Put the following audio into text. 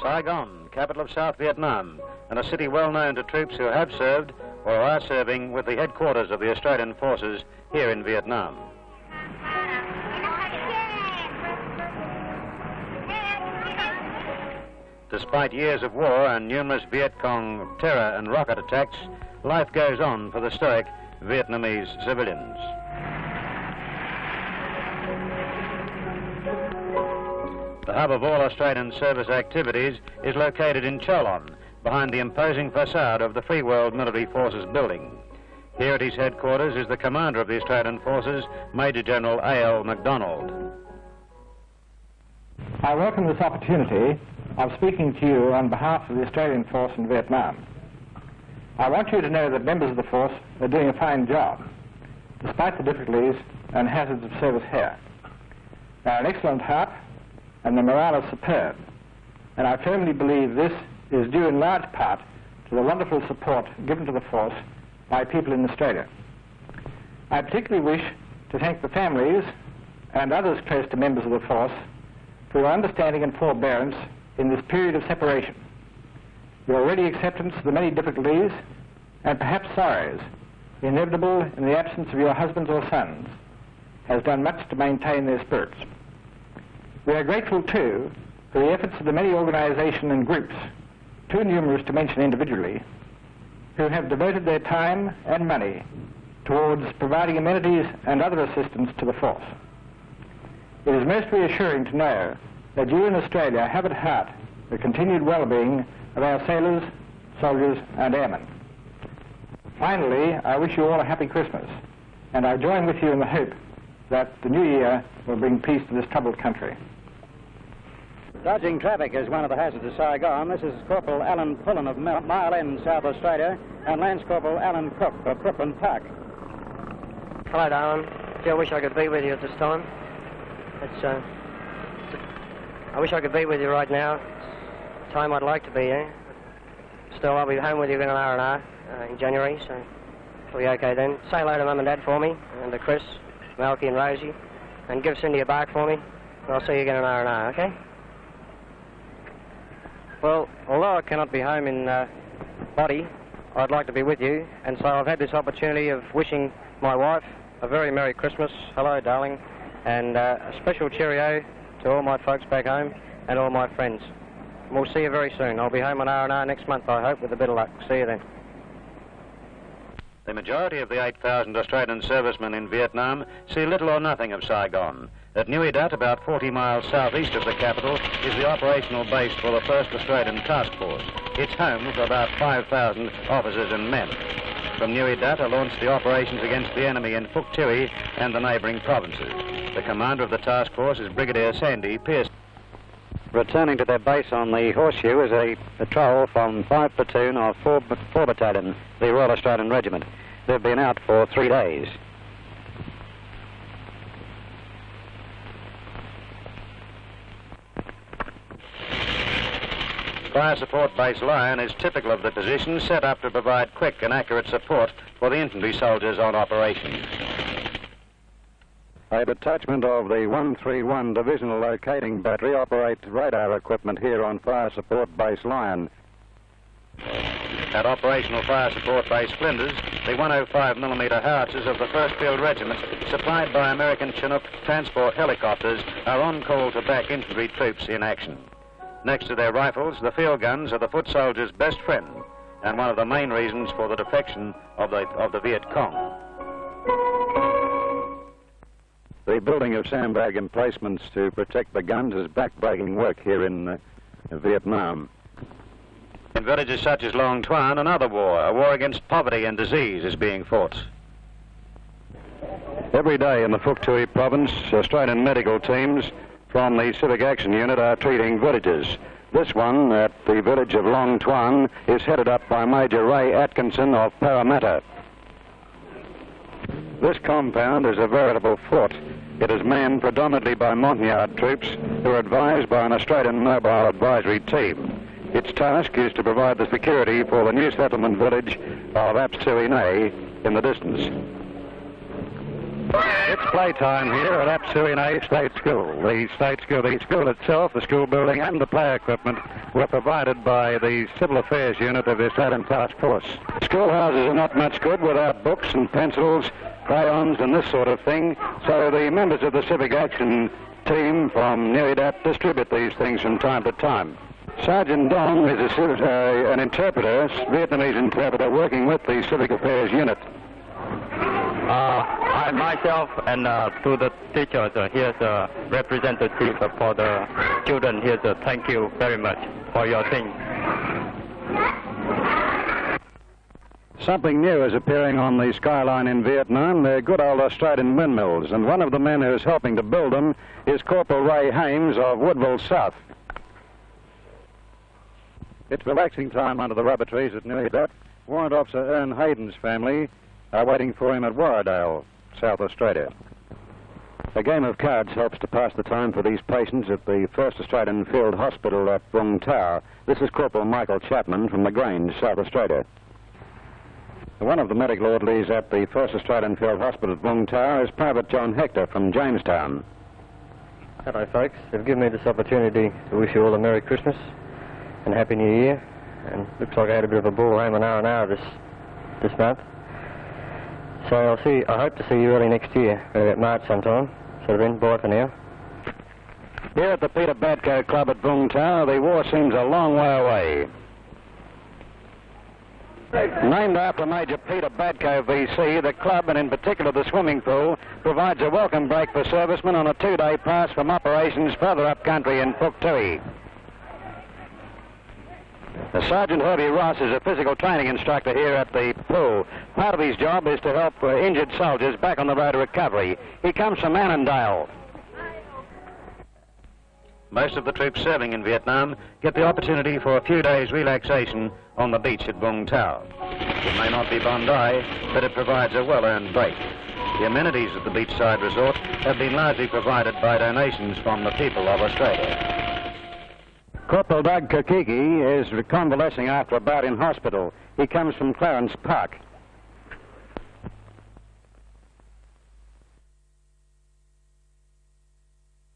Saigon, capital of South Vietnam, and a city well known to troops who have served or are serving with the headquarters of the Australian forces here in Vietnam. Despite years of war and numerous Viet Cong terror and rocket attacks, life goes on for the stoic Vietnamese civilians. The hub of all Australian service activities is located in Cholon, behind the imposing facade of the Free World Military Forces building. Here at his headquarters is the commander of the Australian Forces, Major General A.L. MacDonald. I welcome this opportunity of speaking to you on behalf of the Australian force in Vietnam. I want you to know that members of the force are doing a fine job, despite the difficulties and hazards of service here. They are an excellent heart, and the morale is superb, and I firmly believe this is due in large part to the wonderful support given to the force by people in Australia. I particularly wish to thank the families and others close to members of the force for your understanding and forbearance in this period of separation. Your ready acceptance of the many difficulties and perhaps sorrows inevitable in the absence of your husbands or sons has done much to maintain their spirits. We are grateful too for the efforts of the many organizations and groups, too numerous to mention individually, who have devoted their time and money towards providing amenities and other assistance to the force. It is most reassuring to know that you in Australia have at heart the continued well-being of our sailors, soldiers and airmen. Finally, I wish you all a happy Christmas, and I join with you in the hope that the new year will bring peace to this troubled country. Dodging traffic is one of the hazards of Saigon. This is Corporal Alan Pullen of Mile End, South Australia, and Lance Corporal Alan Cook of Brooklyn Park. Hello, darling. Gee, I wish I could be with you at this time. I wish I could be with you right now. It's the time I'd like to be here. Still, I'll be home with you in an hour and a half in January, so it'll be okay then. Say hello to Mum and Dad for me, and to Chris, Malky and Rosie, and give Cindy a bark for me, and I'll see you again in an hour and a half, okay? Well, although I cannot be home in body, I'd like to be with you, and so I've had this opportunity of wishing my wife a very Merry Christmas, hello darling, and a special cheerio to all my folks back home and all my friends. And we'll see you very soon. I'll be home an hour and a half next month, I hope, with a bit of luck. See you then. The majority of the 8,000 Australian servicemen in Vietnam see little or nothing of Saigon. At Nui Dat, about 40 miles southeast of the capital, is the operational base for the 1st Australian Task Force. It's home for about 5,000 officers and men. From Nui Dat are launched the operations against the enemy in Phuc Tuy and the neighbouring provinces. The commander of the task force is Brigadier Sandy Pearson. Returning to their base on the Horseshoe is a patrol from 5 Platoon of 4 Battalion, the Royal Australian Regiment. They've been out for 3 days. Fire Support Base Lion is typical of the position set up to provide quick and accurate support for the infantry soldiers on operations. A detachment of the 131 Divisional Locating Battery operates radar equipment here on Fire Support Base Lion. At Operational Fire Support Base Flinders, the 105mm howitzers of the 1st Field Regiment, supplied by American Chinook transport helicopters, are on call to back infantry troops in action. Next to their rifles, the field guns are the foot soldiers' best friend, and one of the main reasons for the defection of the Viet Cong. The building of sandbag emplacements to protect the guns is back-breaking work here in Vietnam. In villages such as Long Tuan, another war, a war against poverty and disease, is being fought. Every day in the Phuc Tuy province, Australian medical teams from the Civic Action Unit are treating villages. This one at the village of Long Tuan is headed up by Major Ray Atkinson of Parramatta. This compound is a veritable fort. It is manned predominantly by Montagnard troops who are advised by an Australian Mobile Advisory Team. Its task is to provide the security for the new settlement village of Ap Suy Nay in the distance. It's playtime here at Apsuina State School. The school itself, the school building and the play equipment were provided by the Civil Affairs Unit of the Australian Task Force. Schoolhouses are not much good without books and pencils, crayons and this sort of thing, so the members of the Civic Action team from Neridat distribute these things from time to time. Sergeant Dong is an interpreter, Vietnamese interpreter, working with the Civic Affairs Unit. I myself and to the teachers, here's a representative for the children. Here's a thank you very much for your thing. Something new is appearing on the skyline in Vietnam. They're good old Australian windmills, and one of the men who's helping to build them is Corporal Ray Hames of Woodville South. It's relaxing time under the rubber trees at Neridat. Warrant Officer Ern Hayden's family are waiting for him at Warradale, South Australia. A game of cards helps to pass the time for these patients at the 1st Australian Field Hospital at Vung Tau. This is Corporal Michael Chapman from the Grange, South Australia. One of the medical orderlies at the 1st Australian Field Hospital at Vung Tau is Private Tristan Hector from Jamestown. Hello, folks. They've given me this opportunity to wish you all a Merry Christmas and Happy New Year. And looks like I had a bit of a ball home an hour this month. So I hope to see you early next year, about March sometime. So then, bye for now. Here at the Peter Badco Club at Vung Tau, the war seems a long way away. Named after Major Peter Badco VC, the club, and in particular the swimming pool, provides a welcome break for servicemen on a 2-day pass from operations further up country in Phuc Tui. Sergeant Herbie Ross is a physical training instructor here at the pool. Part of his job is to help injured soldiers back on the road to recovery. He comes from Annandale. Most of the troops serving in Vietnam get the opportunity for a few days relaxation on the beach at Vung Tau. It may not be Bondi, but it provides a well-earned break. The amenities at the beachside resort have been largely provided by donations from the people of Australia. Corporal Doug Kokiki is convalescing after a bout in hospital. He comes from Clarence Park.